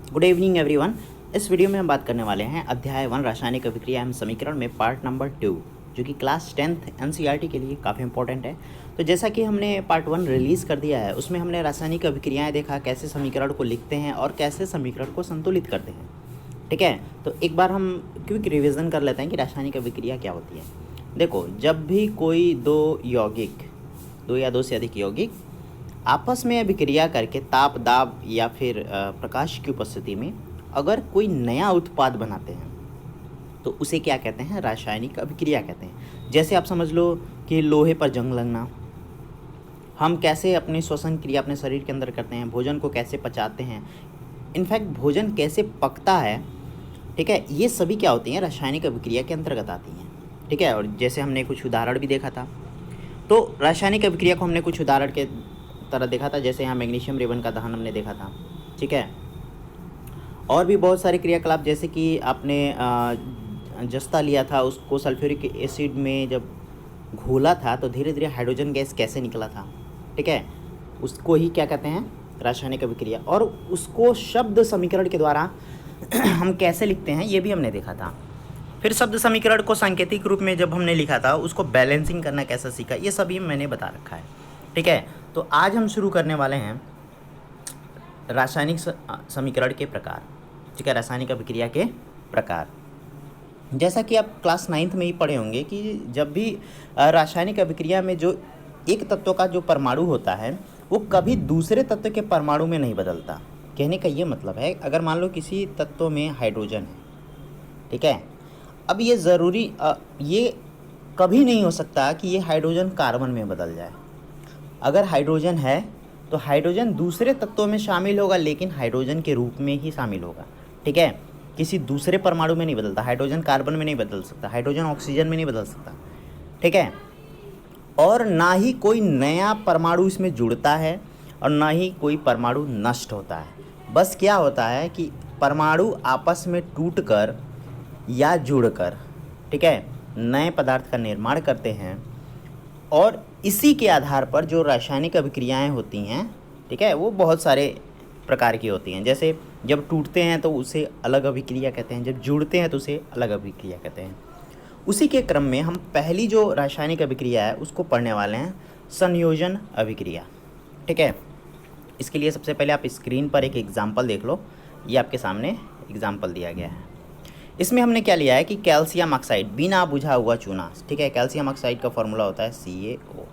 Good evening everyone. इस video में हम बात करने वाले हैं अध्याय 1 रासायनिक अभिक्रिया एवं समीकरण में पार्ट नंबर 2, जो कि क्लास 10th एनसीईआरटी के लिए काफ़ी इंपॉर्टेंट है। तो जैसा कि हमने पार्ट 1 रिलीज़ कर दिया है, उसमें हमने रासायनिक अभिक्रियाएं देखा, कैसे समीकरण को लिखते हैं और कैसे समीकरण को संतुलित करते हैं। ठीक है, तो एक बार हम क्विक रिविज़न कर लेते हैं कि रासायनिक अभिक्रिया क्या होती है। देखो, जब भी कोई दो या दो से अधिक यौगिक आपस में अभिक्रिया करके ताप, दाब या फिर प्रकाश की उपस्थिति में अगर कोई नया उत्पाद बनाते हैं तो उसे क्या कहते हैं? रासायनिक अभिक्रिया कहते हैं। जैसे आप समझ लो कि लोहे पर जंग लगना, हम कैसे अपनी श्वसन क्रिया अपने शरीर के अंदर करते हैं, भोजन को कैसे पचाते हैं, इनफैक्ट भोजन कैसे पकता है। ठीक है, ये सभी क्या होती हैं? रासायनिक अभिक्रिया के अंतर्गत आती हैं। ठीक है, और जैसे हमने कुछ उदाहरण भी देखा था, तो रासायनिक अभिक्रिया को हमने कुछ उदाहरण के तरह देखा था। जैसे यहाँ मैग्नीशियम रेबन का दहन हमने देखा था। ठीक है, और भी बहुत सारे क्रियाकलाप, जैसे कि आपने जस्ता लिया था, उसको सल्फ्यूरिक एसिड में जब घोला था तो धीरे धीरे हाइड्रोजन गैस कैसे निकला था। ठीक है, उसको ही क्या कहते हैं? रासायनिक अभिक्रिया। और उसको शब्द समीकरण के द्वारा हम कैसे लिखते हैं ये भी हमने देखा था। फिर शब्द समीकरण को सांकेतिक रूप में जब हमने लिखा था, उसको बैलेंसिंग करना कैसा सीखा, ये सभी मैंने बता रखा है। ठीक है, तो आज हम शुरू करने वाले हैं रासायनिक समीकरण के प्रकार। ठीक है, रासायनिक अभिक्रिया के प्रकार। जैसा कि आप क्लास 9th में ही पढ़े होंगे कि जब भी रासायनिक अभिक्रिया में जो एक तत्व का जो परमाणु होता है वो कभी दूसरे तत्व के परमाणु में नहीं बदलता। कहने का ये मतलब है, अगर मान लो किसी तत्व में हाइड्रोजन है, ठीक है, अब ये ज़रूरी ये कभी नहीं हो सकता कि ये हाइड्रोजन कार्बन में बदल जाए। अगर हाइड्रोजन है तो हाइड्रोजन दूसरे तत्वों में शामिल होगा, लेकिन हाइड्रोजन के रूप में ही शामिल होगा। ठीक है, किसी दूसरे परमाणु में नहीं बदलता। हाइड्रोजन कार्बन में नहीं बदल सकता, हाइड्रोजन ऑक्सीजन में नहीं बदल सकता। ठीक है, और ना ही कोई नया परमाणु इसमें जुड़ता है और ना ही कोई परमाणु नष्ट होता है। बस क्या होता है कि परमाणु आपस में टूटकर या जुड़कर, ठीक है, नए पदार्थ का निर्माण करते हैं और इसी के आधार पर जो रासायनिक अभिक्रियाएं होती हैं, ठीक है, वो बहुत सारे प्रकार की होती हैं। जैसे जब टूटते हैं तो उसे अलग अभिक्रिया कहते हैं, जब जुड़ते हैं तो उसे अलग अभिक्रिया कहते हैं। उसी के क्रम में हम पहली जो रासायनिक अभिक्रिया है उसको पढ़ने वाले हैं, संयोजन अभिक्रिया। ठीक है, इसके लिए सबसे पहले आप स्क्रीन पर एक एग्जाम्पल देख लो। ये आपके सामने एग्जाम्पल दिया गया है। इसमें हमने क्या लिया है कि कैल्शियम ऑक्साइड, बिना बुझा हुआ चूना। ठीक है, कैल्शियम ऑक्साइड का फॉर्मूला होता है CaO।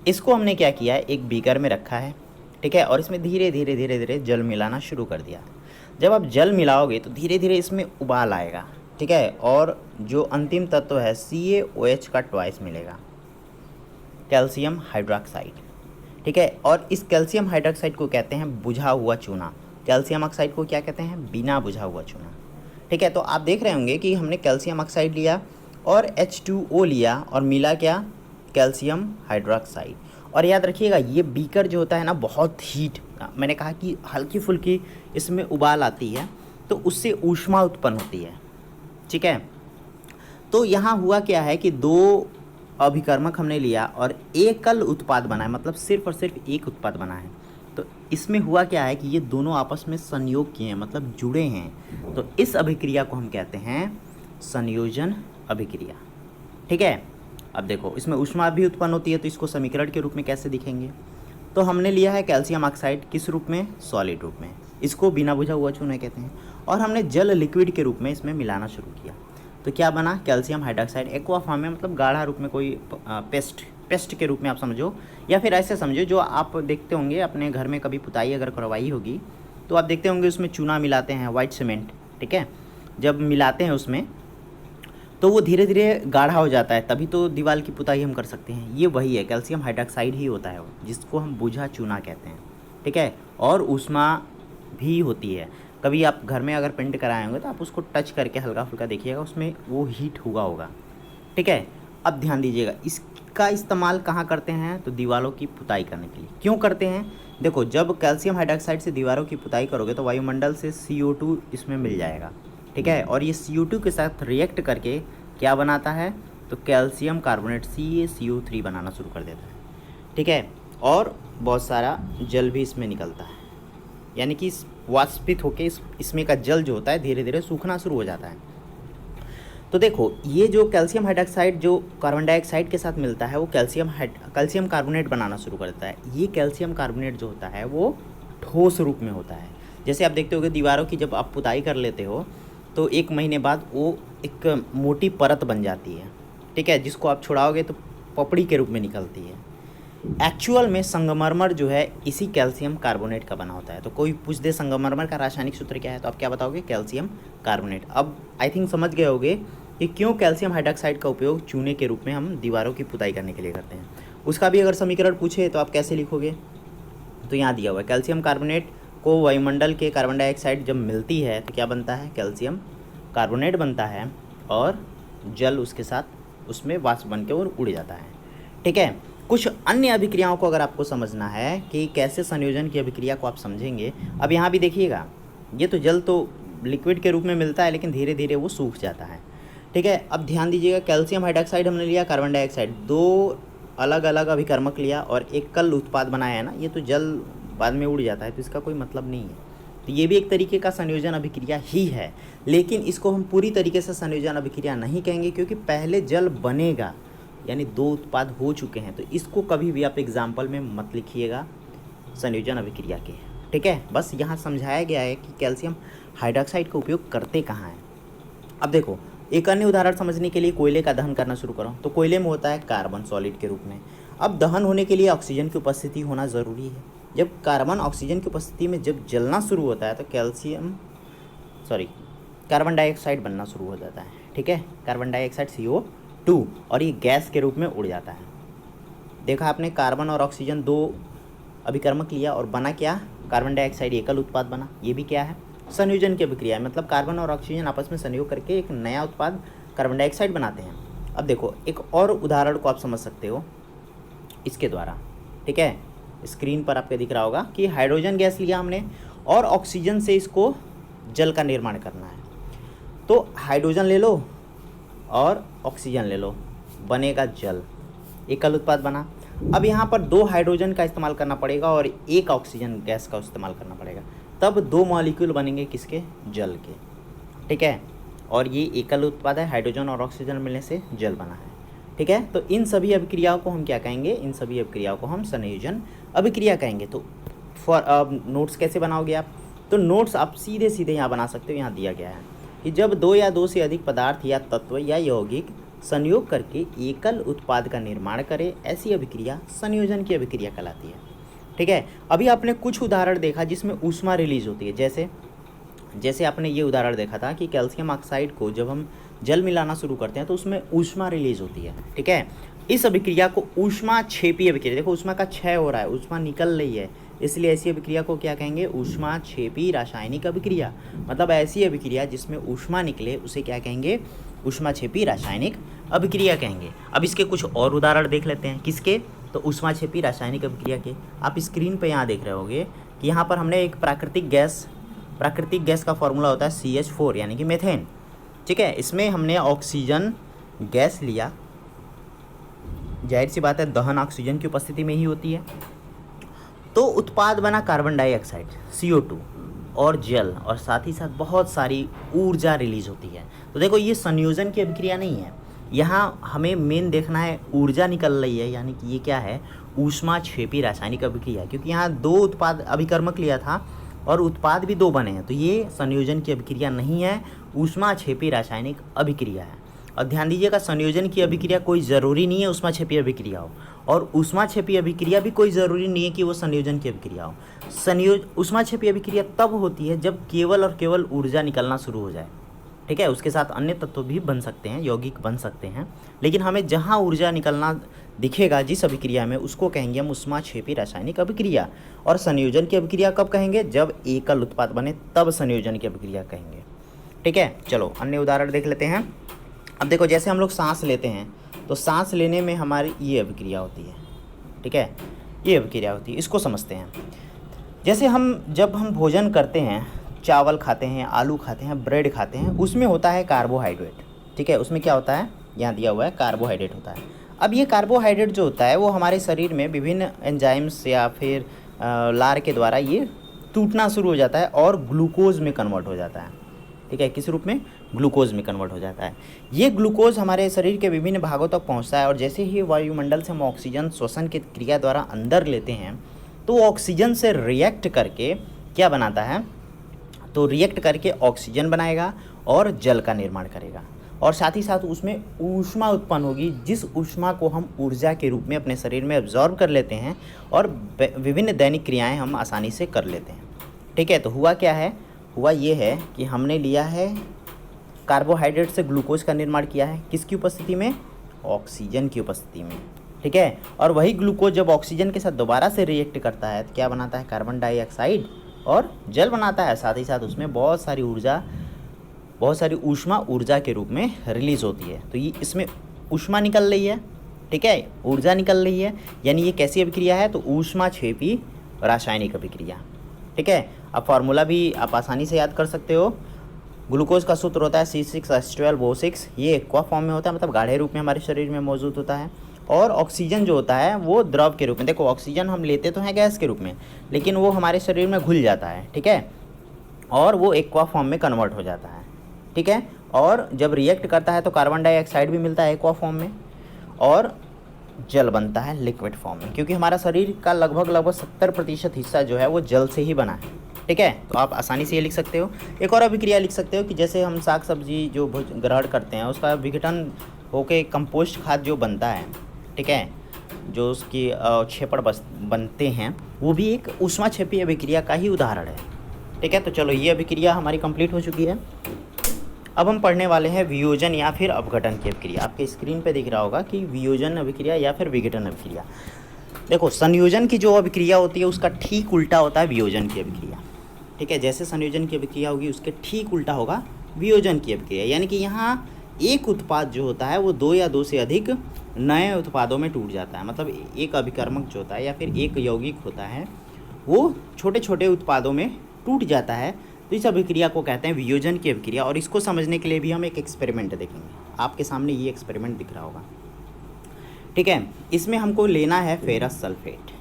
इसको हमने क्या किया है, एक बीकर में रखा है। ठीक है, और इसमें धीरे धीरे धीरे धीरे जल मिलाना शुरू कर दिया। जब आप जल मिलाओगे तो धीरे धीरे इसमें उबाल आएगा। ठीक है, और जो अंतिम तत्व है CaOH का ट्वाइस मिलेगा, कैल्शियम हाइड्रोक्साइड। ठीक है, और इस कैल्शियम हाइड्रोक्साइड को कहते हैं बुझा हुआ चूना। कैल्शियम ऑक्साइड को क्या कहते हैं? बिना बुझा हुआ चूना। ठीक है, तो आप देख रहे होंगे कि हमने कैल्शियम ऑक्साइड लिया और H2O लिया और मिला क्या? Calcium hydroxide. और याद रखिएगा, ये बीकर जो होता है ना, बहुत हीट, मैंने कहा कि हल्की फुल्की इसमें उबाल आती है तो उससे ऊष्मा उत्पन्न होती है। ठीक है, तो यहाँ हुआ क्या है कि दो अभिकर्मक हमने लिया और एकल उत्पाद बना है, मतलब सिर्फ और सिर्फ एक उत्पाद बना है। तो इसमें हुआ क्या है कि ये दोनों आपस में संयोग किए हैं, मतलब जुड़े हैं। तो इस अभिक्रिया को हम कहते हैं संयोजन अभिक्रिया। ठीक है, अब देखो, इसमें ऊष्मा भी उत्पन्न होती है, तो इसको समीकरण के रूप में कैसे दिखेंगे? तो हमने लिया है कैल्शियम ऑक्साइड, किस रूप में? सॉलिड रूप में। इसको बिना बुझा हुआ चूना कहते हैं। और हमने जल लिक्विड के रूप में इसमें मिलाना शुरू किया, तो क्या बना? कैल्शियम हाइड्रोक्साइड एक्वा फॉर्म में, मतलब गाढ़ा रूप में, कोई पेस्ट के रूप में आप समझो, या फिर ऐसे समझो जो आप देखते होंगे अपने घर में, कभी पुताई अगर करवाई होगी तो आप देखते होंगे उसमें चूना मिलाते हैं, वाइट सीमेंट। ठीक है, जब मिलाते हैं उसमें तो वो धीरे धीरे गाढ़ा हो जाता है, तभी तो दीवार की पुताई हम कर सकते हैं। ये वही है, कैल्शियम हाइड्रोक्साइड ही होता है वो, जिसको हम बुझा चूना कहते हैं। ठीक है, और ऊष्मा भी होती है। कभी आप घर में अगर पेंट कराए होंगे तो आप उसको टच करके हल्का फुल्का देखिएगा, उसमें वो हीट हुआ होगा। ठीक है, अब ध्यान दीजिएगा, इसका इस्तेमाल कहाँ करते हैं? तो दीवारों की पुताई करने के लिए। क्यों करते हैं? देखो, जब कैल्शियम हाइड्रोक्साइड से दीवारों की पुताई करोगे तो वायुमंडल से CO2 इसमें मिल जाएगा। ठीक है, और ये CO2 के साथ रिएक्ट करके क्या बनाता है? तो कैल्शियम कार्बोनेट CaCO3 बनाना शुरू कर देता है। ठीक है, और बहुत सारा जल भी इसमें निकलता है, यानी कि वाष्पित होकर इसमें का जल जो होता है धीरे धीरे सूखना शुरू हो जाता है। तो देखो ये जो कैल्शियम हाइड्रोक्साइड जो कार्बन डाइऑक्साइड के साथ मिलता है वो कैल्शियम कार्बोनेट बनाना शुरू कर देता है। ये कैल्शियम कार्बोनेट जो होता है वो ठोस रूप में होता है। जैसे आप देखते होगे दीवारों की जब आप पुताई कर लेते हो तो 1 महीने बाद वो एक मोटी परत बन जाती है, ठीक है, जिसको आप छुड़ाओगे तो पपड़ी के रूप में निकलती है। एक्चुअल में संगमरमर जो है इसी कैल्शियम कार्बोनेट का बना होता है। तो कोई पूछ दे संगमरमर का रासायनिक सूत्र क्या है तो आप क्या बताओगे? Calcium carbonate. अब आई थिंक समझ गए होगे कि क्यों कैल्शियम हाइड्रोक्साइड का उपयोग चूने के रूप में हम दीवारों की पुताई करने के लिए करते हैं। उसका भी अगर समीकरण पूछे तो आप कैसे लिखोगे? तो यहाँ दिया हुआ है कैल्शियम कार्बोनेट को वायुमंडल के कार्बन डाइऑक्साइड जब मिलती है तो क्या बनता है? कैल्शियम कार्बोनेट बनता है और जल उसके साथ उसमें वाष्प बन के और उड़ जाता है, ठीक है। कुछ अन्य अभिक्रियाओं को अगर आपको समझना है कि कैसे संयोजन की अभिक्रिया को आप समझेंगे। अब यहाँ भी देखिएगा ये तो जल तो लिक्विड के रूप में मिलता है लेकिन धीरे धीरे वो सूख जाता है, ठीक है। अब ध्यान दीजिएगा कैल्शियम हाइड्रोक्साइड हमने लिया, कार्बन डाइऑक्साइड, 2 अलग अलग अभिकर्मक लिया और एकल उत्पाद बनाया है ना। ये तो जल बाद में उड़ जाता है तो इसका कोई मतलब नहीं है। तो ये भी एक तरीके का संयोजन अभिक्रिया ही है, लेकिन इसको हम पूरी तरीके से संयोजन अभिक्रिया नहीं कहेंगे क्योंकि पहले जल बनेगा, यानी 2 उत्पाद हो चुके हैं। तो इसको कभी भी आप एग्जाम्पल में मत लिखिएगा संयोजन अभिक्रिया के, ठीक है। बस यहाँ समझाया गया है कि कैल्शियम हाइड्रोक्साइड का उपयोग करते कहाँ हैं। अब देखो एक अन्य उदाहरण समझने के लिए कोयले का दहन करना शुरू करो। तो कोयले में होता है कार्बन सॉलिड के रूप में। अब दहन होने के लिए ऑक्सीजन की उपस्थिति होना ज़रूरी है। जब कार्बन ऑक्सीजन की उपस्थिति में जब जलना शुरू होता है तो कार्बन डाइऑक्साइड बनना शुरू हो जाता है, ठीक है। कार्बन डाइऑक्साइड CO2 और ये गैस के रूप में उड़ जाता है। देखा आपने, कार्बन और ऑक्सीजन 2 अभिकर्मक लिया और बना क्या? कार्बन डाइऑक्साइड एकल उत्पाद बना। ये भी क्या है? संयोजन की अभिक्रिया है, मतलब कार्बन और ऑक्सीजन आपस में संयोग करके एक नया उत्पाद कार्बन डाइऑक्साइड बनाते हैं। अब देखो एक और उदाहरण को आप समझ सकते हो इसके द्वारा, ठीक है। स्क्रीन पर आपको दिख रहा होगा कि हाइड्रोजन गैस लिया हमने और ऑक्सीजन से इसको जल का निर्माण करना है। तो हाइड्रोजन ले लो और ऑक्सीजन ले लो, बनेगा जल, एकल उत्पाद बना। अब यहाँ पर 2 हाइड्रोजन का इस्तेमाल करना पड़ेगा और 1 ऑक्सीजन गैस का इस्तेमाल करना पड़ेगा, तब 2 मॉलिक्यूल बनेंगे किसके? जल के, ठीक है। और ये एकल उत्पाद है, हाइड्रोजन और ऑक्सीजन मिलने से जल बना है, ठीक है। तो इन सभी अभिक्रियाओं को हम क्या कहेंगे? इन सभी अभिक्रियाओं को हम संयोजन अभिक्रिया कहेंगे। तो नोट्स कैसे बनाओगे आप? तो नोट्स आप सीधे सीधे यहाँ बना सकते हो। यहाँ दिया गया है कि जब 2 या 2 से अधिक पदार्थ या तत्व या यौगिक संयोग करके एकल उत्पाद का निर्माण करे, ऐसी अभिक्रिया संयोजन की अभिक्रिया कहलाती है, ठीक है। अभी आपने कुछ उदाहरण देखा जिसमें ऊष्मा रिलीज होती है। जैसे आपने ये उदाहरण देखा था कि कैल्शियम ऑक्साइड को जब हम जल मिलाना शुरू करते हैं तो उसमें ऊष्मा रिलीज होती है, ठीक है। इस अभिक्रिया को ऊष्मा क्षेपी अभिक्रिया, देखो ऊष्मा का क्षय हो रहा है, ऊष्मा निकल रही है, इसलिए ऐसी अभिक्रिया को क्या कहेंगे? ऊष्मा क्षेपी रासायनिक अभिक्रिया। मतलब ऐसी अभिक्रिया जिसमें ऊष्मा निकले उसे क्या कहेंगे? ऊष्मा क्षेपी रासायनिक अभिक्रिया कहेंगे। अब इसके कुछ और उदाहरण देख लेते हैं। किसके? तो ऊष्मा क्षेपी रासायनिक अभिक्रिया के। आप स्क्रीन पे यहाँ देख रहे होगे कि यहाँ पर हमने एक प्राकृतिक गैस का फॉर्मूला होता है CH4 यानी कि मीथेन, ठीक है। इसमें हमने ऑक्सीजन गैस लिया, जाहिर सी बात है दहन ऑक्सीजन की उपस्थिति में ही होती है, तो उत्पाद बना कार्बन डाइऑक्साइड CO2 और जल, और साथ ही साथ बहुत सारी ऊर्जा रिलीज होती है। तो देखो ये संयोजन की अभिक्रिया नहीं है, यहाँ हमें मेन देखना है ऊर्जा निकल रही है, यानी कि ये क्या है? ऊष्मा क्षेपी रासायनिक अभिक्रिया, क्योंकि यहाँ 2 उत्पाद अभिकर्मक लिया था और उत्पाद भी 2 बने हैं, तो ये संयोजन की अभिक्रिया नहीं है, ऊष्मा क्षेपी रासायनिक अभिक्रिया है। और ध्यान दीजिएगा संयोजन की अभिक्रिया कोई ज़रूरी नहीं है ऊष्मा क्षेपी अभिक्रिया हो, और ऊष्मा क्षेपी अभिक्रिया भी कोई ज़रूरी नहीं है कि वो संयोजन की अभिक्रिया हो। ऊष्मा क्षेपी अभिक्रिया तब होती है जब केवल और केवल ऊर्जा निकलना शुरू हो जाए, ठीक है। उसके साथ अन्य तत्व भी बन सकते हैं, यौगिक बन सकते हैं, लेकिन हमें जहाँ ऊर्जा निकलना दिखेगा जिस अभिक्रिया में, उसको कहेंगे हम ऊष्मा क्षेपी रासायनिक अभिक्रिया। और संयोजन की अभिक्रिया कब कहेंगे? जब एकल उत्पाद बने तब संयोजन की अभिक्रिया कहेंगे, ठीक है। चलो अन्य उदाहरण देख लेते हैं। अब देखो जैसे हम लोग सांस लेते हैं तो सांस लेने में हमारी ये अभिक्रिया होती है, ठीक है, ये अभिक्रिया होती है। इसको समझते हैं। जैसे जब हम भोजन करते हैं, चावल खाते हैं, आलू खाते हैं, ब्रेड खाते हैं, उसमें होता है कार्बोहाइड्रेट, ठीक है। उसमें क्या होता है? यहाँ दिया हुआ है कार्बोहाइड्रेट होता है। अब ये कार्बोहाइड्रेट जो होता है वो हमारे शरीर में विभिन्न एंजाइम्स या फिर लार के द्वारा ये टूटना शुरू हो जाता है और ग्लूकोज में कन्वर्ट हो जाता है। ठीक है, किस रूप में? ग्लूकोज में कन्वर्ट हो जाता है। ये ग्लूकोज हमारे शरीर के विभिन्न भागों तक पहुंचता है और जैसे ही वायुमंडल से हम ऑक्सीजन श्वसन की क्रिया द्वारा अंदर लेते हैं तो ऑक्सीजन से रिएक्ट करके क्या बनाता है? तो रिएक्ट करके ऑक्सीजन बनाएगा और जल का निर्माण करेगा और साथ ही साथ उसमें ऊष्मा उत्पन्न होगी, जिस ऊष्मा को हम ऊर्जा के रूप में अपने शरीर में एब्जॉर्ब कर लेते हैं और विभिन्न दैनिक क्रियाएं हम आसानी से कर लेते हैं। ठीक है, तो हुआ क्या है? हुआ ये है कि हमने लिया है कार्बोहाइड्रेट से ग्लूकोज का निर्माण किया है, किसकी उपस्थिति में? ऑक्सीजन की उपस्थिति में। ठीक है, और वही ग्लूकोज जब ऑक्सीजन के साथ दोबारा से रिएक्ट करता है तो क्या बनाता है? कार्बन डाइऑक्साइड और जल बनाता है। साथ ही साथ उसमें बहुत सारी ऊष्मा ऊर्जा के रूप में रिलीज़ होती है। तो ये इसमें ऊष्मा निकल रही है, ठीक है, ऊर्जा निकल रही है, यानी ये कैसी अभिक्रिया है? तो ऊष्माक्षेपी रासायनिक अभिक्रिया। ठीक है, अब फार्मूला भी आप आसानी से याद कर सकते हो। ग्लूकोज का सूत्र होता है C6H12O6, ये एक्वा फॉर्म में होता है, मतलब गाढ़े रूप में हमारे शरीर में मौजूद होता है। और ऑक्सीजन जो होता है वो द्रव के रूप में, देखो ऑक्सीजन हम लेते तो हैं गैस के रूप में, लेकिन वो हमारे शरीर में घुल जाता है। ठीक है, और वो एक्वा फॉर्म में कन्वर्ट हो जाता है। ठीक है, और जब रिएक्ट करता है तो कार्बन डाइऑक्साइड भी मिलता है एक्वा फॉर्म में और जल बनता है लिक्विड फॉर्म में, क्योंकि हमारा शरीर का लगभग 70% हिस्सा जो है वो जल से ही बना है। ठीक है, तो आप आसानी से ये लिख सकते हो। एक और अभिक्रिया लिख सकते हो कि जैसे हम साग सब्जी जो ग्रहण करते हैं उसका विघटन होके कंपोस्ट खाद जो बनता है, ठीक है, जो उसकी छेपड़ बनते हैं, वो भी एक ऊष्माक्षेपी अभिक्रिया का ही उदाहरण है। ठीक है, तो चलो ये अभिक्रिया हमारी कंप्लीट हो चुकी है। अब हम पढ़ने वाले हैं वियोजन या फिर अपघटन की अभिक्रिया। आपके स्क्रीन पे दिख रहा होगा कि वियोजन अभिक्रिया या फिर विघटन अभिक्रिया। देखो, संयोजन की जो अभिक्रिया होती है उसका ठीक उल्टा होता है वियोजन की अभिक्रिया। ठीक है, जैसे संयोजन की अभिक्रिया होगी उसके ठीक उल्टा होगा वियोजन की अभिक्रिया, यानी कि यहाँ एक उत्पाद जो होता है वो दो या दो से अधिक नए उत्पादों में टूट जाता है। मतलब एक अभिकर्मक जो होता है या फिर एक यौगिक होता है वो छोटे छोटे उत्पादों में टूट जाता है, तो इस अभिक्रिया को कहते हैं वियोजन की अभिक्रिया। और इसको समझने के लिए भी हम एक एक्सपेरिमेंट देखेंगे। आपके सामने ये एक्सपेरिमेंट दिख रहा होगा। ठीक है, इसमें हमको लेना है फेरस सल्फेट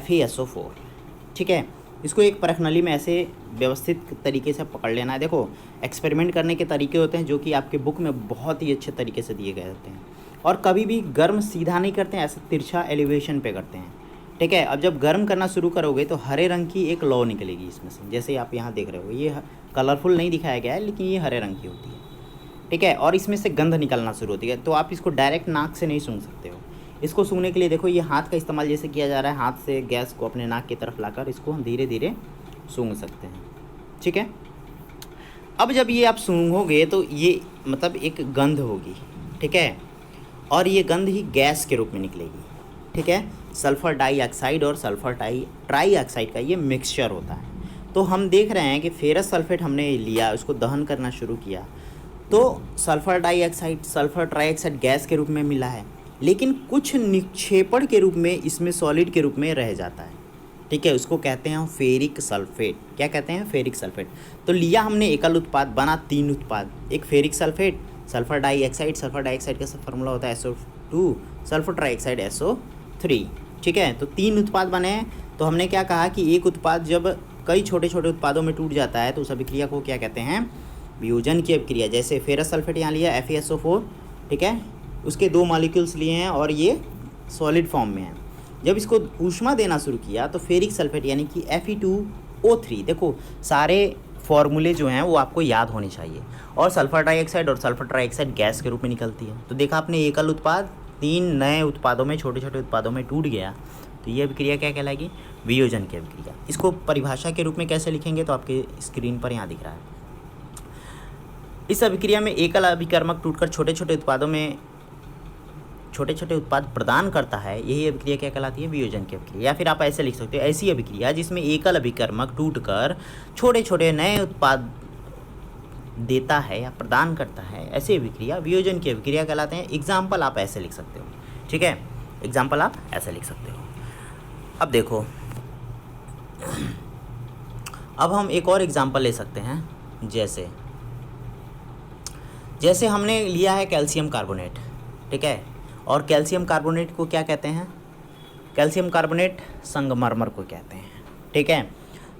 FeSO4। ठीक है, इसको एक परखनली में ऐसे व्यवस्थित तरीके से पकड़ लेना है। देखो, एक्सपेरिमेंट करने के तरीके होते हैं जो कि आपके बुक में बहुत ही अच्छे तरीके से दिए गए होते हैं, और कभी भी गर्म सीधा नहीं करते हैं, ऐसे तिरछा एलिवेशन पे करते हैं। ठीक है, अब जब गर्म करना शुरू करोगे तो हरे रंग की एक लौ निकलेगी इसमें से, जैसे आप यहाँ देख रहे हो। ये कलरफुल नहीं दिखाया गया है, लेकिन ये हरे रंग की होती है। ठीक है, और इसमें से गंध निकलना शुरू होती है। तो आप इसको डायरेक्ट नाक से नहीं सूंघ सकते हो। इसको सूंघने के लिए देखो, ये हाथ का इस्तेमाल जैसे किया जा रहा है, हाथ से गैस को अपने नाक की तरफ लाकर इसको हम धीरे धीरे सूंघ सकते हैं। ठीक है, अब जब ये आप सूंघोगे तो ये मतलब एक गंध होगी। ठीक है, और ये गंध ही गैस के रूप में निकलेगी। ठीक है, सल्फ़र डाइऑक्साइड और सल्फ़र ट्राइऑक्साइड का ये मिक्सचर होता है। तो हम देख रहे हैं कि फेरस सल्फेट हमने लिया, उसको दहन करना शुरू किया तो sulphur dioxide sulphur trioxide gas के रूप में मिला है, लेकिन कुछ निक्षेपण के रूप में इसमें सॉलिड के रूप में रह जाता है। ठीक है, उसको कहते हैं फेरिक सल्फेट। क्या कहते हैं? Ferric sulphate. तो लिया हमने एकल उत्पाद, बना तीन उत्पाद, एक फेरिक सल्फेट, सल्फ़र डाइऑक्साइड का फार्मूला होता है SO2, सल्फ़र ट्राइऑक्साइड SO3। ठीक है, तो तीन उत्पाद बने हैं। तो हमने क्या कहा कि एक उत्पाद जब कई छोटे छोटे उत्पादों में टूट जाता है तो उस अभिक्रिया को क्या कहते हैं? वियोजन की अभिक्रिया। जैसे फेरस सल्फेट यहाँ लिया FeSO4, ठीक है, उसके दो मॉलिक्यूल्स लिए हैं और ये सॉलिड फॉर्म में है। जब इसको ऊष्मा देना शुरू किया तो फेरिक सल्फेट यानी कि Fe2O3, देखो सारे फॉर्मूले जो हैं वो आपको याद होने चाहिए। और सल्फ़र डाइऑक्साइड और सल्फ़र ट्राइऑक्साइड गैस के रूप में निकलती है। तो देखा आपने, एकल उत्पाद तीन नए उत्पादों में, छोटे छोटे उत्पादों में टूट गया, तो ये अभिक्रिया क्या कहलाएगी? वियोजन की अभिक्रिया। इसको परिभाषा के रूप में कैसे लिखेंगे तो आपके स्क्रीन पर यहाँ दिख रहा है। इस अभिक्रिया में एकल अभिकर्मक टूटकर छोटे छोटे उत्पाद प्रदान करता है, यही अभिक्रिया क्या कहलाती है? वियोजन की अभिक्रिया। या फिर आप ऐसे लिख सकते हो, ऐसी अभिक्रिया जिसमें एकल अभिकर्मक टूटकर छोटे छोटे नए उत्पाद देता है या प्रदान करता है, ऐसी अभिक्रिया वियोजन की अभिक्रिया कहलाते हैं। एग्जाम्पल आप ऐसे लिख सकते हो। ठीक है, एग्जाम्पल आप ऐसे लिख सकते हो। अब देखो, अब हम एक और एग्जाम्पल ले सकते हैं। जैसे हमने लिया है कैल्शियम कार्बोनेट। ठीक है, और कैल्शियम कार्बोनेट को क्या कहते हैं? कैल्शियम कार्बोनेट संगमरमर को कहते हैं। ठीक है,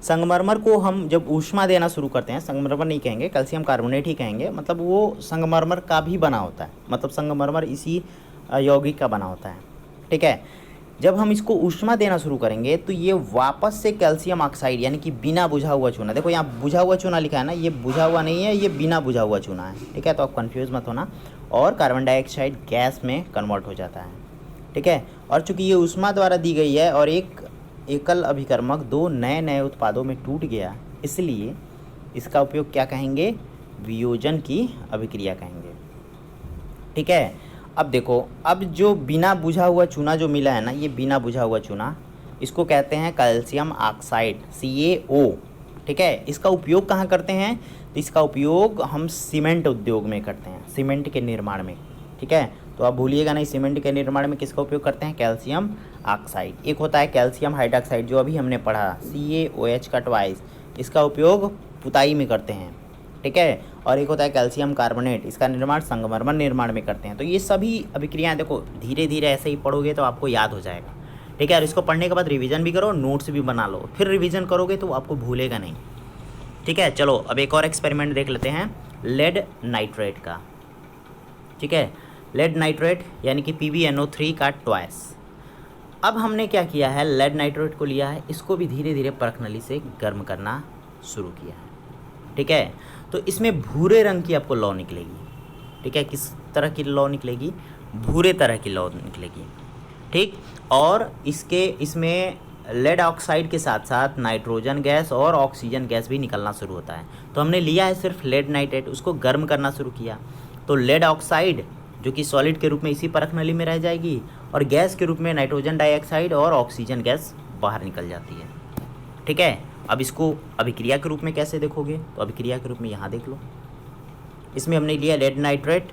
संगमरमर को हम जब ऊष्मा देना शुरू करते हैं, संगमरमर नहीं कहेंगे, कैल्शियम कार्बोनेट ही कहेंगे, मतलब वो संगमरमर का भी बना होता है, मतलब संगमरमर इसी यौगिक का बना होता है। ठीक है, जब हम इसको ऊष्मा देना शुरू करेंगे तो ये वापस से कैल्शियम ऑक्साइड यानी कि बिना बुझा हुआ चूना, देखो यहाँ बुझा हुआ चूना लिखा है ना, ये बुझा हुआ नहीं है, ये बिना बुझा हुआ चूना है। ठीक है, तो आप कंफ्यूज मत होना, और कार्बन डाइऑक्साइड गैस में कन्वर्ट हो जाता है। ठीक है, और चूंकि ये ऊष्मा द्वारा दी गई है और एक एकल अभिकर्मक दो नए नए उत्पादों में टूट गया, इसलिए इसका उपयोग क्या कहेंगे, वियोजन की अभिक्रिया कहेंगे। ठीक है, अब देखो, अब जो बिना बुझा हुआ चूना जो मिला है ना, ये बिना बुझा हुआ चूना, इसको कहते हैं कैल्शियम ऑक्साइड, CaO। ठीक है, इसका उपयोग कहाँ करते हैं, तो इसका उपयोग हम सीमेंट उद्योग में करते हैं, सीमेंट के निर्माण में। ठीक है, तो आप भूलिएगा नहीं, सीमेंट के निर्माण में किसका उपयोग करते हैं, कैल्शियम ऑक्साइड। एक होता है कैल्शियम हाइड्रोक्साइड जो अभी हमने पढ़ा, CaOH का ट्वाइस, इसका उपयोग पुताई में करते हैं। ठीक है, और एक होता है कैल्शियम कार्बोनेट, इसका निर्माण संगमरमर निर्माण में करते हैं। तो ये सभी अभिक्रियाएं देखो धीरे धीरे ऐसे ही पढ़ोगे तो आपको याद हो जाएगा। ठीक है, और इसको पढ़ने के बाद रिवीजन भी करो, नोट्स भी बना लो, फिर रिवीजन करोगे तो आपको भूलेगा नहीं। ठीक है, चलो अब एक और एक्सपेरिमेंट देख लेते हैं लेड नाइट्रेट का। ठीक है, लेड नाइट्रेट यानी कि PbNO3 का ट्वाइस। अब हमने क्या किया है, लेड नाइट्रेट को लिया है, इसको भी धीरे धीरे परख नली से गर्म करना शुरू किया है। ठीक है, तो इसमें भूरे रंग की आपको लौ निकलेगी। ठीक है, किस तरह की लौ निकलेगी, भूरे तरह की लौ निकलेगी। ठीक, और इसमें लेड ऑक्साइड के साथ साथ नाइट्रोजन गैस और ऑक्सीजन गैस भी निकलना शुरू होता है। तो हमने लिया है सिर्फ लेड नाइट्रेट, उसको गर्म करना शुरू किया, तो लेड ऑक्साइड जो कि सॉलिड के रूप में इसी परख नली में रह जाएगी, और गैस के रूप में नाइट्रोजन डाइऑक्साइड और ऑक्सीजन गैस बाहर निकल जाती है। ठीक है, अब इसको अभिक्रिया के रूप में कैसे देखोगे, तो अभिक्रिया के रूप में यहाँ देख लो, इसमें हमने लिया लेड नाइट्रेट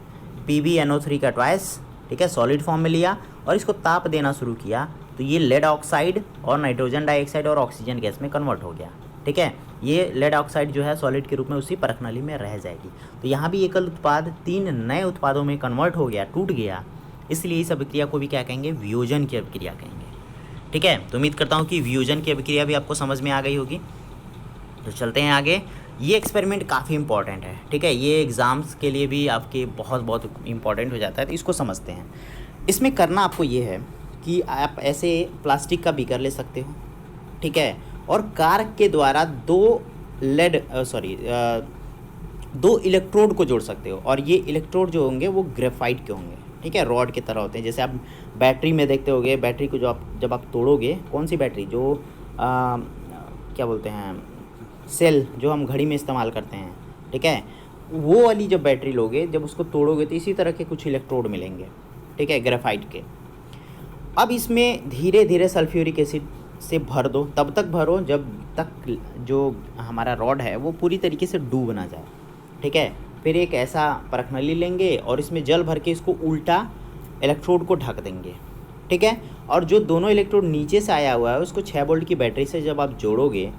PbNO3 का ट्वाइस। ठीक है, सॉलिड फॉर्म में लिया और इसको ताप देना शुरू किया, तो ये लेड ऑक्साइड और नाइट्रोजन डाइऑक्साइड और ऑक्सीजन गैस में कन्वर्ट हो गया। ठीक है, ये लेड ऑक्साइड जो है सॉलिड के रूप में उसी परख नली में रह जाएगी। तो यहाँ भी एकल उत्पाद 3 नए उत्पादों में कन्वर्ट हो गया, टूट गया, इसलिए इस अभिक्रिया को भी क्या कहेंगे, वियोजन की अभिक्रिया कहेंगे। ठीक है, तो उम्मीद करता हूँ कि वियोजन की अभिक्रिया भी आपको समझ में आ गई होगी। तो चलते हैं आगे। ये एक्सपेरिमेंट काफ़ी इंपॉर्टेंट है। ठीक है, ये एग्ज़ाम्स के लिए भी आपके बहुत बहुत इंपॉर्टेंट हो जाता है, तो इसको समझते हैं। इसमें करना आपको ये है कि आप ऐसे प्लास्टिक का बीकर ले सकते हो। ठीक है, और कार के द्वारा दो इलेक्ट्रोड को जोड़ सकते हो, और ये इलेक्ट्रोड जो होंगे वो ग्रेफाइट के होंगे। ठीक है, रॉड की तरह होते हैं, जैसे आप बैटरी में देखते होगे, बैटरी को जब आप तोड़ोगे, कौन सी बैटरी, जो क्या बोलते हैं, सेल जो हम घड़ी में इस्तेमाल करते हैं। ठीक है, वो वाली जब बैटरी लोगे, जब उसको तोड़ोगे तो इसी तरह के कुछ इलेक्ट्रोड मिलेंगे। ठीक है, ग्रेफाइट के। अब इसमें धीरे धीरे सल्फ्यूरिक एसिड से भर दो, तब तक भरो जब तक जो हमारा रॉड है वो पूरी तरीके से डूब ना जाए। ठीक है, फिर एक ऐसा परख नली लेंगे और इसमें जल भर के इसको उल्टा इलेक्ट्रोड को ढक देंगे। ठीक है, और जो दोनों इलेक्ट्रोड नीचे से आया हुआ है उसको 6 वोल्ट की बैटरी से जब आप जोड़ोगे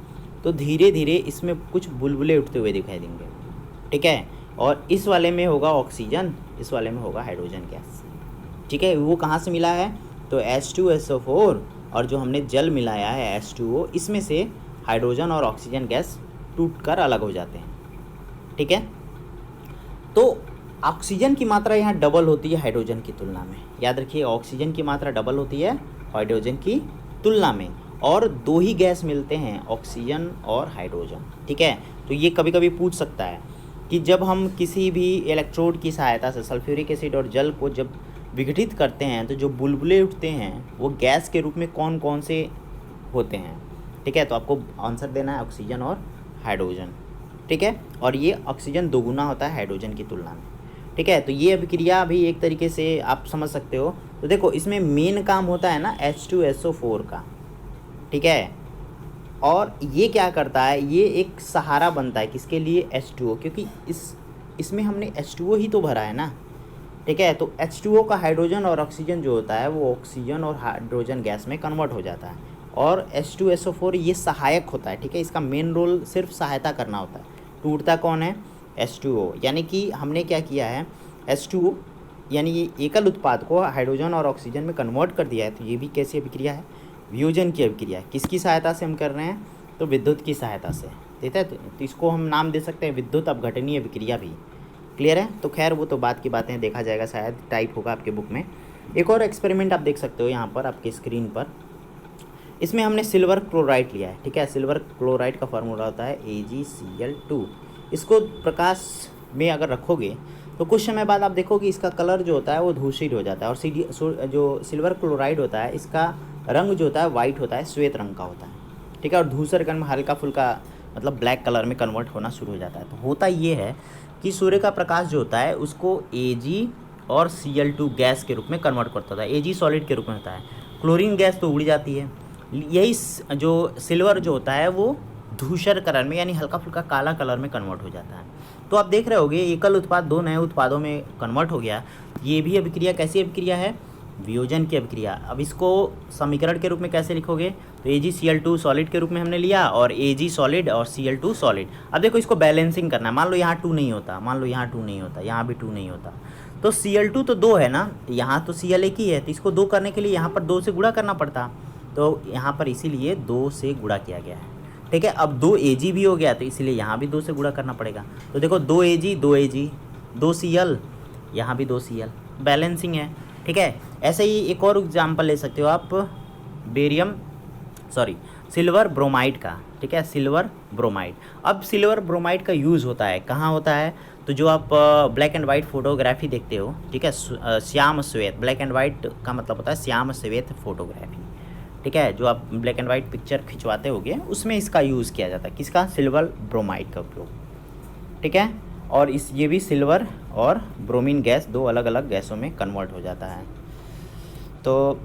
तो धीरे धीरे इसमें कुछ बुलबुले उठते हुए दिखाई देंगे। ठीक है, और इस वाले में होगा ऑक्सीजन, इस वाले में होगा हाइड्रोजन गैस। ठीक है, वो कहाँ से मिला है, तो H2SO4 और जो हमने जल मिलाया है H2O, इसमें से हाइड्रोजन और ऑक्सीजन गैस टूटकर अलग हो जाते हैं। ठीक है, तो ऑक्सीजन की मात्रा यहाँ डबल होती है हाइड्रोजन की तुलना में। याद रखिए, ऑक्सीजन की मात्रा डबल होती है हाइड्रोजन की तुलना में, और 2 ही गैस मिलते हैं, ऑक्सीजन और हाइड्रोजन। ठीक है, तो ये कभी कभी पूछ सकता है कि जब हम किसी भी इलेक्ट्रोड की सहायता से सल्फ्यूरिक एसिड और जल को जब विघटित करते हैं तो जो बुलबुले उठते हैं वो गैस के रूप में कौन कौन से होते हैं। ठीक है, तो आपको आंसर देना है ऑक्सीजन और हाइड्रोजन। ठीक है, और ये ऑक्सीजन दोगुना होता है हाइड्रोजन की तुलना में। ठीक है, तो ये अभिक्रिया भी एक तरीके से आप समझ सकते हो। तो देखो, इसमें मेन काम होता है ना H2SO4 का। ठीक है, और ये क्या करता है, ये एक सहारा बनता है किसके लिए, H2O, क्योंकि इसमें हमने H2O ही तो भरा है ना। ठीक है, तो H2O का हाइड्रोजन और ऑक्सीजन जो होता है वो ऑक्सीजन और हाइड्रोजन गैस में कन्वर्ट हो जाता है, और H2SO4 ये सहायक होता है। ठीक है, इसका मेन रोल सिर्फ सहायता करना होता है। टूटता कौन है, H2O, यानी कि हमने क्या किया है, H2O यानी ये एकल उत्पाद को हाइड्रोजन और ऑक्सीजन में कन्वर्ट कर दिया है। तो ये भी कैसी अभिक्रिया है, वियोजन की अभिक्रिया है। किसकी सहायता से हम कर रहे हैं, तो विद्युत की सहायता से, ठीक है। तो इसको हम नाम दे सकते हैं विद्युत अपघटनीय विक्रिया भी। क्लियर है। तो खैर वो तो बात की बातें, देखा जाएगा, शायद टाइप होगा आपके बुक में। एक और एक्सपेरिमेंट आप देख सकते हो यहाँ पर आपकी स्क्रीन पर। इसमें हमने सिल्वर क्लोराइड लिया है, ठीक है। सिल्वर क्लोराइड का फार्मूला होता है AgCl2। इसको प्रकाश में अगर रखोगे तो कुछ समय बाद आप देखोगे इसका कलर जो होता है वो धूसरित हो जाता है, और जो सिल्वर क्लोराइड होता है इसका रंग जो होता है वाइट होता है, श्वेत रंग का होता है, ठीक है। और धूसर कण में हल्का फुल्का मतलब ब्लैक कलर में कन्वर्ट होना शुरू हो जाता है। तो होता ये है कि सूर्य का प्रकाश जो होता है उसको Ag और Cl2 गैस के रूप में कन्वर्ट करता है। Ag सॉलिड के रूप में होता है, क्लोरीन गैस तो उड़ जाती है। यही जो सिल्वर जो होता है वो धूसर कलर में यानी हल्का फुल्का काला कलर में कन्वर्ट हो जाता है। तो आप देख रहे होगे एकल उत्पाद दो नए उत्पादों में कन्वर्ट हो गया। ये भी अभिक्रिया कैसी अभिक्रिया है? वियोजन की अभिक्रिया। अब इसको समीकरण के रूप में कैसे लिखोगे? तो AgCl2 सॉलिड के रूप में हमने लिया, और Ag सॉलिड और Cl2 सॉलिड। अब देखो इसको बैलेंसिंग करना है। मान लो यहाँ 2 नहीं होता, मान लो यहाँ 2 नहीं होता, यहाँ भी 2 नहीं होता, तो Cl2 तो 2 है ना, यहाँ तो Cl एक ही है, तो इसको 2 करने के लिए यहाँ पर 2 से गुणा करना पड़ता, तो यहाँ पर इसीलिए 2 से गुणा किया गया है, ठीक है। अब 2 Ag भी हो गया तो इसलिए यहाँ भी 2 से गुणा करना पड़ेगा। तो देखो 2 Ag 2 Cl, यहाँ भी 2 Cl, बैलेंसिंग है, ठीक है। ऐसे ही एक और एग्जाम्पल ले सकते हो आप सिल्वर ब्रोमाइड का, ठीक है, सिल्वर ब्रोमाइड। अब सिल्वर ब्रोमाइड का यूज़ होता है कहाँ होता है? तो जो आप ब्लैक एंड वाइट फोटोग्राफी देखते हो, ठीक है, श्याम श्वेत, ब्लैक एंड वाइट का मतलब होता है श्याम श्वेत फोटोग्राफी, ठीक है। जो आप ब्लैक एंड वाइट पिक्चर खिंचवाते होगे उसमें इसका यूज़ किया जाता है। किसका? सिल्वर ब्रोमाइड का उपयोग, ठीक है। और ये भी सिल्वर और ब्रोमीन गैस 2 अलग अलग गैसों में कन्वर्ट हो जाता है। तो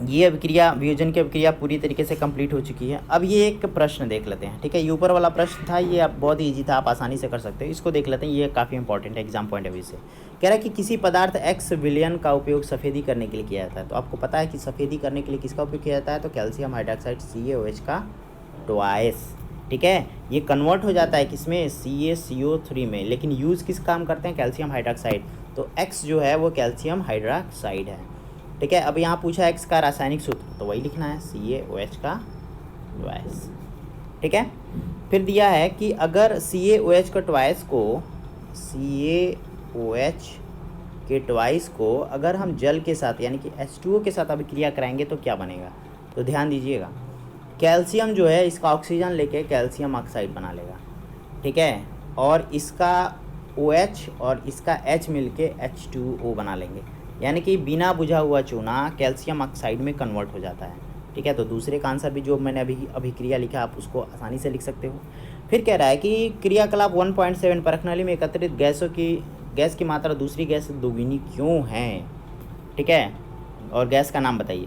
ये अभिक्रिया, वियोजन की अभिक्रिया पूरी तरीके से कंप्लीट हो चुकी है। अब ये एक प्रश्न देख लेते हैं, ठीक है। ये ऊपर वाला प्रश्न था, ये आप बहुत ईजी था, आप आसानी से कर सकते हो। इसको देख लेते हैं, ये काफ़ी इंपॉर्टेंट है एग्जाम पॉइंट ऑफ व्यू से। कह रहा है कि किसी पदार्थ X विलयन का उपयोग सफ़ेदी करने के लिए किया जाता है। तो आपको पता है कि सफ़ेदी करने के लिए किसका उपयोग किया जाता है? तो कैल्शियम हाइड्रोक्साइड CaOH का ट्वाइस, ठीक है। ये कन्वर्ट हो जाता है किसमें? CaCO3 में। लेकिन यूज़ किस काम करते हैं? Calcium hydroxide. तो X जो है वो कैल्शियम हाइड्रोक्साइड है, ठीक है। अब यहाँ पूछा X का रासायनिक सूत्र, तो वही लिखना है CaOH का ट्वाइस, ठीक है। फिर दिया है कि अगर CaOH का ट्वाइस को CaOH के ट्वाइस को अगर हम जल के साथ यानी कि H2O के साथ अभिक्रिया कराएंगे तो क्या बनेगा? तो ध्यान दीजिएगा, कैल्शियम जो है इसका ऑक्सीजन लेके कैल्शियम ऑक्साइड बना लेगा, ठीक है। और इसका OH और इसका H मिलके H2O बना लेंगे, यानी कि बिना बुझा हुआ चूना कैल्शियम ऑक्साइड में कन्वर्ट हो जाता है, ठीक है। तो दूसरे का आंसर भी जो मैंने अभी अभिक्रिया लिखा आप उसको आसानी से लिख सकते हो। फिर कह रहा है कि क्रियाकलाप 1.7 परखनली में एकत्रित गैस की मात्रा दूसरी गैस से दोगुनी क्यों है, ठीक है, और गैस का नाम बताइए।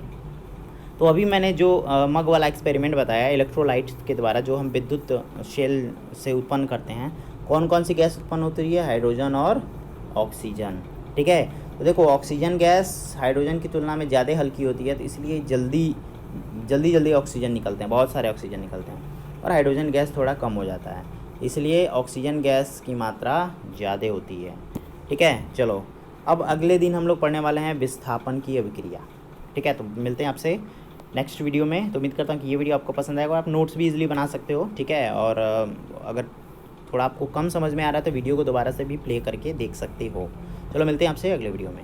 तो अभी मैंने जो मग वाला एक्सपेरिमेंट बताया इलेक्ट्रोलाइट के द्वारा, जो हम विद्युत शेल से उत्पन्न करते हैं, कौन कौन सी गैस उत्पन्न होती है? हाइड्रोजन और ऑक्सीजन, ठीक है। तो देखो ऑक्सीजन गैस हाइड्रोजन की तुलना में ज़्यादा हल्की होती है, तो इसलिए जल्दी ऑक्सीजन निकलते हैं, बहुत सारे ऑक्सीजन निकलते हैं, और हाइड्रोजन गैस थोड़ा कम हो जाता है, इसलिए ऑक्सीजन गैस की मात्रा ज़्यादा होती है, ठीक है। चलो अब अगले दिन हम लोग पढ़ने वाले हैं विस्थापन की अभिक्रिया, ठीक है। तो मिलते हैं आपसे नेक्स्ट वीडियो में। तो उम्मीद करता हूँ कि ये वीडियो आपको पसंद आएगा, आप नोट्स भी इजीली बना सकते हो, ठीक है। और अगर थोड़ा आपको कम समझ में आ रहा है तो वीडियो को दोबारा से भी प्ले करके देख सकते हो। चलो मिलते हैं आपसे अगले वीडियो में।